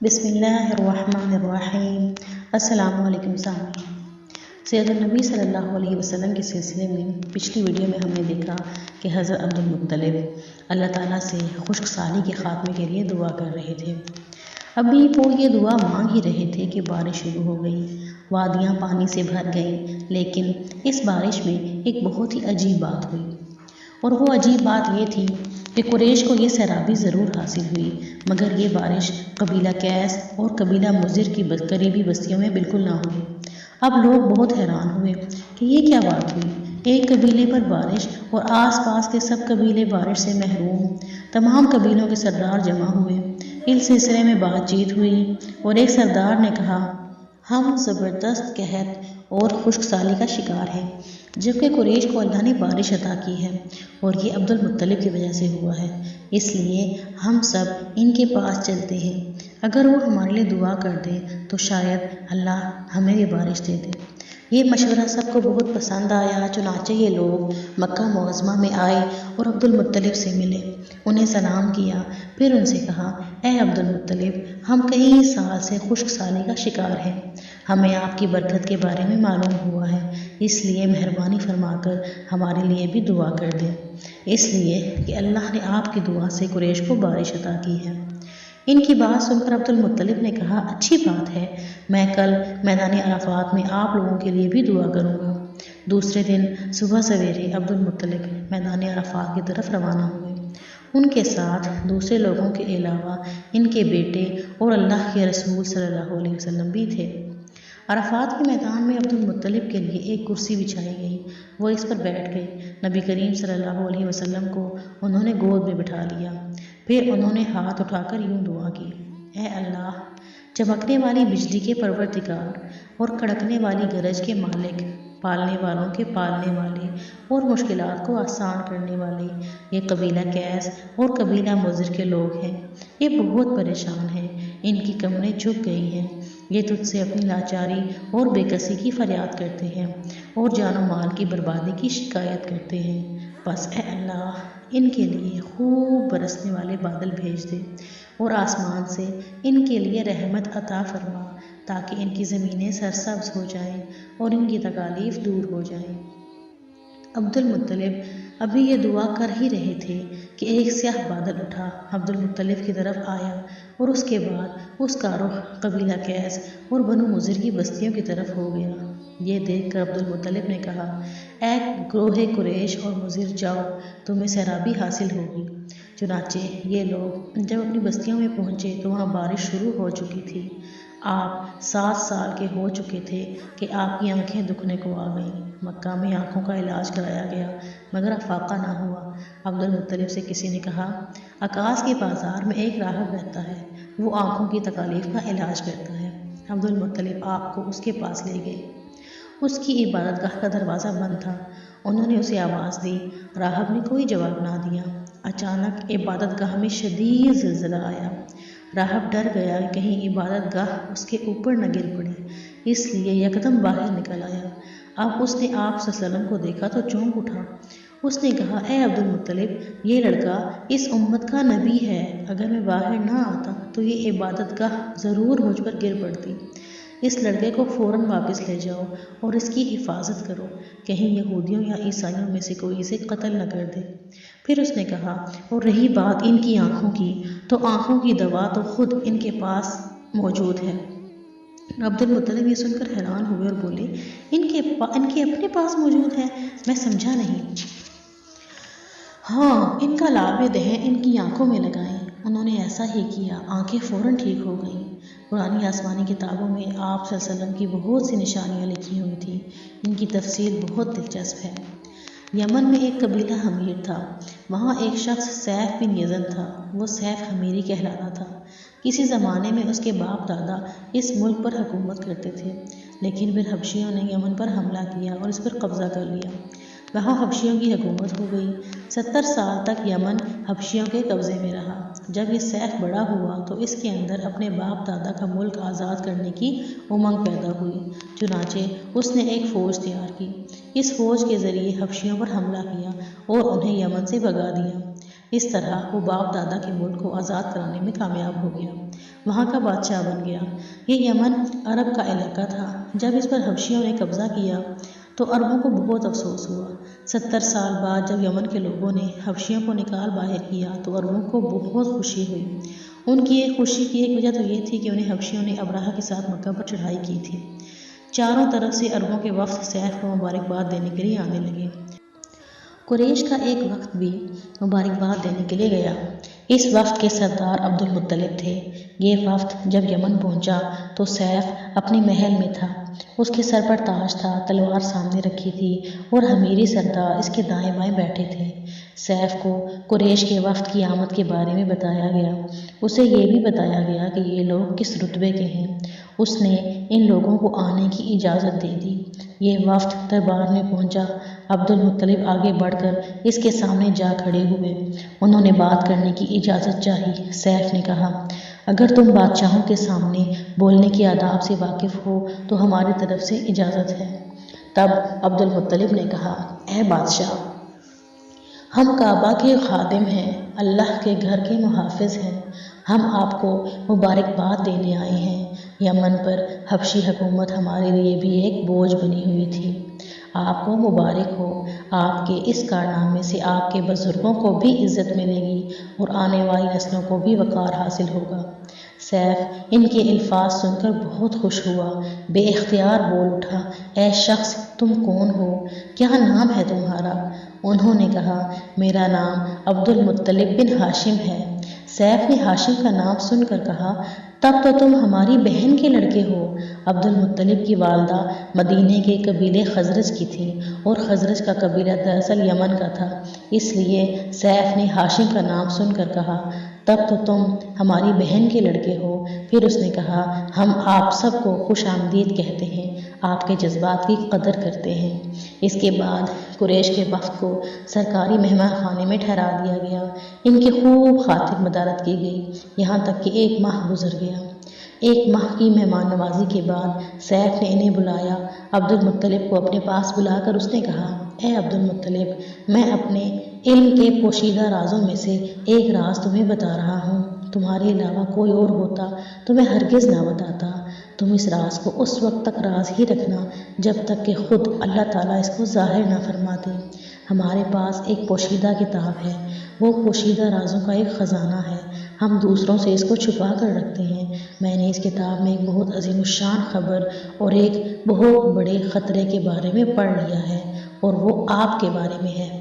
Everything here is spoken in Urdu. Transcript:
بسم اللہ الرحمن الرحیم۔ السلام علیکم سامعین۔ سید النبی صلی اللہ علیہ وسلم کے سلسلے میں پچھلی ویڈیو میں ہم نے دیکھا کہ حضرت عبدالمطلب اللہ تعالیٰ سے خشک سالی کے خاتمے کے لیے دعا کر رہے تھے۔ ابھی وہ یہ دعا مانگ ہی رہے تھے کہ بارش شروع ہو گئی، وادیاں پانی سے بھر گئیں، لیکن اس بارش میں ایک بہت ہی عجیب بات ہوئی، اور وہ عجیب بات یہ تھی کہ قریش کو یہ سیرابی ضرور حاصل ہوئی، مگر یہ بارش قبیلہ کیس اور قبیلہ مضر کی قریبی بستیوں میں بالکل نہ ہوئی۔ اب لوگ بہت حیران ہوئے کہ یہ کیا بات ہوئی، ایک قبیلے پر بارش اور آس پاس کے سب قبیلے بارش سے محروم۔ تمام قبیلوں کے سردار جمع ہوئے، اس سلسلے میں بات چیت ہوئی، اور ایک سردار نے کہا، ہم زبردست قحط اور خشک سالی کا شکار ہیں، جبکہ قریش کو اللہ نے بارش عطا کی ہے، اور یہ عبدالمطلب کی وجہ سے ہوا ہے، اس لیے ہم سب ان کے پاس چلتے ہیں، اگر وہ ہمارے لیے دعا کر دیں تو شاید اللہ ہمیں یہ بارش دے دے۔ یہ مشورہ سب کو بہت پسند آیا، چنانچہ یہ لوگ مکہ معظمہ میں آئے اور عبدالمطلب سے ملے، انہیں سلام کیا، پھر ان سے کہا، اے عبدالمطلب، ہم کئی سال سے خشک سالی کا شکار ہیں، ہمیں آپ کی برکت کے بارے میں معلوم ہوا ہے، اس لیے مہربانی فرما کر ہمارے لیے بھی دعا کر دیں، اس لیے کہ اللہ نے آپ کی دعا سے قریش کو بارش عطا کی ہے۔ ان کی بات سن کر عبدالمطلب نے کہا، اچھی بات ہے، میں کل میدان عرفات میں آپ لوگوں کے لیے بھی دعا کروں گا۔ دوسرے دن صبح سویرے عبدالمطلب میدان عرفات کی طرف روانہ ہوئے۔ ان کے ساتھ دوسرے لوگوں کے علاوہ ان کے بیٹے اور اللہ کے رسول صلی اللہ علیہ وسلم بھی تھے۔ عرفات کے میدان میں عبدالمطلب کے لیے ایک کرسی بچھائی گئی، وہ اس پر بیٹھ گئے، نبی کریم صلی اللہ علیہ وسلم کو انہوں نے گود میں بٹھا لیا، پھر انہوں نے ہاتھ اٹھا کر یوں دعا کی، اے اللہ، چمکنے والی بجلی کے پروردگار اور کڑکنے والی گرج کے مالک، پالنے والوں کے پالنے والے اور مشکلات کو آسان کرنے والے، یہ قبیلہ کیس اور قبیلہ مضر کے لوگ ہیں، یہ بہت پریشان ہیں، ان کی کمریں جھک گئی ہیں، یہ تجھ سے اپنی لاچاری اور بے کسی کی فریاد کرتے ہیں اور جان و مال کی بربادی کی شکایت کرتے ہیں، بس اے اللہ ان کے لیے خوب برسنے والے بادل بھیج دے اور آسمان سے ان کے لیے رحمت عطا فرما تاکہ ان کی زمینیں سرسبز ہو جائیں اور ان کی تکالیف دور ہو جائیں۔ عبدالمطلب ابھی یہ دعا کر ہی رہے تھے کہ ایک سیاہ بادل اٹھا، عبدالمطلب کی طرف آیا، اور اس کے بعد اس کا رخ قبیلہ کیس اور بنو مضر کی بستیوں کی طرف ہو گیا۔ یہ دیکھ کر عبدالمطلب نے کہا، اے گروہ قریش اور مضر، جاؤ، تمہیں سیرابی حاصل ہوگی۔ چنانچہ یہ لوگ جب اپنی بستیوں میں پہنچے تو وہاں بارش شروع ہو چکی تھی۔ آپ 7 سال کے ہو چکے تھے کہ آپ کی آنکھیں دکھنے کو آ گئیں۔ مکہ میں آنکھوں کا علاج کرایا گیا مگر افاقہ نہ ہوا۔ عبدالمطلب سے کسی نے کہا، عکاظ کے بازار میں ایک راہب رہتا ہے، وہ آنکھوں کی تکالیف کا علاج کرتا ہے۔ عبدالمطلب آپ کو اس کے پاس لے گئے، اس کی عبادت گاہ کا دروازہ بند تھا، انہوں نے اسے آواز دی، راہب نے کوئی جواب نہ دیا۔ اچانک عبادت گاہ میں شدید زلزلہ آیا، راہب ڈر گیا کہ کہیں عبادت گاہ اس کے اوپر نہ گر پڑے، اس لیے یکدم باہر نکل آیا۔ اب اس نے آپ صلی اللہ علیہ وسلم کو دیکھا تو چونک اٹھا، اس نے کہا، اے عبدالمطلب، یہ لڑکا اس امت کا نبی ہے، اگر میں باہر نہ آتا تو یہ عبادت گاہ ضرور مجھ پر گر پڑتی، اس لڑکے کو فوراً واپس لے جاؤ اور اس کی حفاظت کرو، کہیں یہودیوں یا عیسائیوں میں سے کوئی اسے قتل نہ کر دے۔ پھر اس نے کہا، اور رہی بات ان کی آنکھوں کی، تو آنکھوں کی دوا تو خود ان کے پاس موجود ہے۔ عبدالمطلب یہ سن کر حیران ہوئے اور بولے، ان کے اپنے پاس موجود ہے؟ میں سمجھا نہیں۔ ہاں، ان کا لعاب دہن ان کی آنکھوں میں لگائیں۔ انہوں نے ایسا ہی کیا، آنکھیں فوراً ٹھیک ہو گئیں۔ پرانی آسمانی کتابوں میں آپ صلی اللہ علیہ وسلم کی بہت سی نشانیاں لکھی ہوئی تھیں، ان کی تفصیل بہت دلچسپ ہے۔ یمن میں ایک قبیلہ حمیر تھا، وہاں ایک شخص سیف بن یزن تھا، وہ سیف حمیری کہلاتا تھا۔ کسی زمانے میں اس کے باپ دادا اس ملک پر حکومت کرتے تھے، لیکن پھر حبشیوں نے یمن پر حملہ کیا اور اس پر قبضہ کر لیا، وہاں حبشیوں کی حکومت ہو گئی۔ 70 سال تک یمن حبشیوں کے قبضے میں رہا۔ جب یہ سیف بڑا ہوا تو اس کے اندر اپنے باپ دادا کا ملک آزاد کرنے کی امنگ پیدا ہوئی، چنانچہ اس نے ایک فوج تیار کی، اس فوج کے ذریعے حبشیوں پر حملہ کیا اور انہیں یمن سے بھگا دیا۔ اس طرح وہ باپ دادا کے ملک کو آزاد کرانے میں کامیاب ہو گیا۔ وہاں کا بادشاہ بن گیا۔ یہ یمن عرب کا علاقہ تھا۔ جب اس پر حبشیوں نے قبضہ کیا تو عربوں کو بہت افسوس ہوا۔ 70 سال بعد جب یمن کے لوگوں نے حبشیوں کو نکال باہر کیا تو عربوں کو بہت خوشی ہوئی۔ ان کی خوشی کی ایک وجہ تو یہ تھی کہ انہیں حبشیوں نے ابرہہ کے ساتھ مکہ پر چڑھائی کی تھی۔ چاروں طرف سے عربوں کے وفد سیف کو مبارکباد دینے کے لیے آنے لگے۔ قریش کا ایک وقت بھی مبارکباد دینے کے لیے گیا۔ اس وفد کے سردار عبد المطلب تھے۔ یہ وفد جب یمن پہنچا تو سیف اپنے محل میں تھا۔ اس کے سر پر تاج تھا، تلوار سامنے رکھی تھی اور امیری سردار اس کے دائیں بائیں بیٹھے تھے۔ سیف کو قریش کے وفد کی آمد کے بارے میں بتایا گیا۔ اسے یہ بھی بتایا گیا کہ یہ لوگ کس رتبے کے ہیں۔ اس نے ان لوگوں کو آنے کی اجازت دے دی۔ یہ وفد دربار میں پہنچا۔ عبد المطلب آگے بڑھ کر اس کے سامنے جا کھڑے ہوئے۔ انہوں نے بات کرنے کی اجازت چاہی۔ سیف نے کہا، اگر تم بادشاہوں کے سامنے بولنے کے آداب سے واقف ہو تو ہماری طرف سے اجازت ہے۔ تب عبد المطلب نے کہا، اے بادشاہ، ہم کعبہ کے خادم ہیں، اللہ کے گھر کے محافظ ہیں۔ ہم آپ کو مبارکباد دینے آئے ہیں۔ یمن پر حبشی حکومت ہمارے لیے بھی ایک بوجھ بنی ہوئی تھی۔ آپ کو مبارک ہو۔ آپ کے اس کارنامے سے آپ کے بزرگوں کو بھی عزت ملے گی اور آنے والی نسلوں کو بھی وقار حاصل ہوگا۔ سیف ان کے الفاظ سن کر بہت خوش ہوا، بے اختیار بول اٹھا، اے شخص، تم کون ہو؟ کیا نام ہے تمہارا؟ انہوں نے کہا، میرا نام عبد المطلب بن ہاشم ہے۔ سیف نے ہاشم کا نام سن کر کہا، تب تو تم ہماری بہن کے لڑکے ہو۔ عبد المطلب کی والدہ مدینے کے قبیلے خزرج کی تھی اور خزرج کا قبیلہ دراصل یمن کا تھا۔ اس لیے سیف نے ہاشم کا نام سن کر کہا، تب تو تم ہماری بہن کے لڑکے ہو۔ پھر اس نے کہا، ہم آپ سب کو خوش آمدید کہتے ہیں، آپ کے جذبات کی قدر کرتے ہیں۔ اس کے بعد قریش کے وفد کو سرکاری مہمان خانے میں ٹھہرا دیا گیا۔ ان کی خوب خاطر مدارت کی گئی، یہاں تک کہ 1 ماہ گزر گیا۔ 1 ماہ کی مہمان نوازی کے بعد سیف نے انہیں بلایا۔ عبد المطلب کو اپنے پاس بلا کر اس نے کہا، اے عبد المطلب، میں اپنے علم کے پوشیدہ رازوں میں سے ایک راز تمہیں بتا رہا ہوں۔ تمہارے علاوہ کوئی اور ہوتا تو میں ہرگز نہ بتاتا۔ تم اس راز کو اس وقت تک راز ہی رکھنا جب تک کہ خود اللہ تعالیٰ اس کو ظاہر نہ فرما دے۔ ہمارے پاس ایک پوشیدہ کتاب ہے، وہ پوشیدہ رازوں کا ایک خزانہ ہے۔ ہم دوسروں سے اس کو چھپا کر رکھتے ہیں۔ میں نے اس کتاب میں ایک بہت عظیم الشان خبر اور ایک بہت بڑے خطرے کے بارے میں پڑھ لیا ہے اور وہ آپ کے بارے میں ہے۔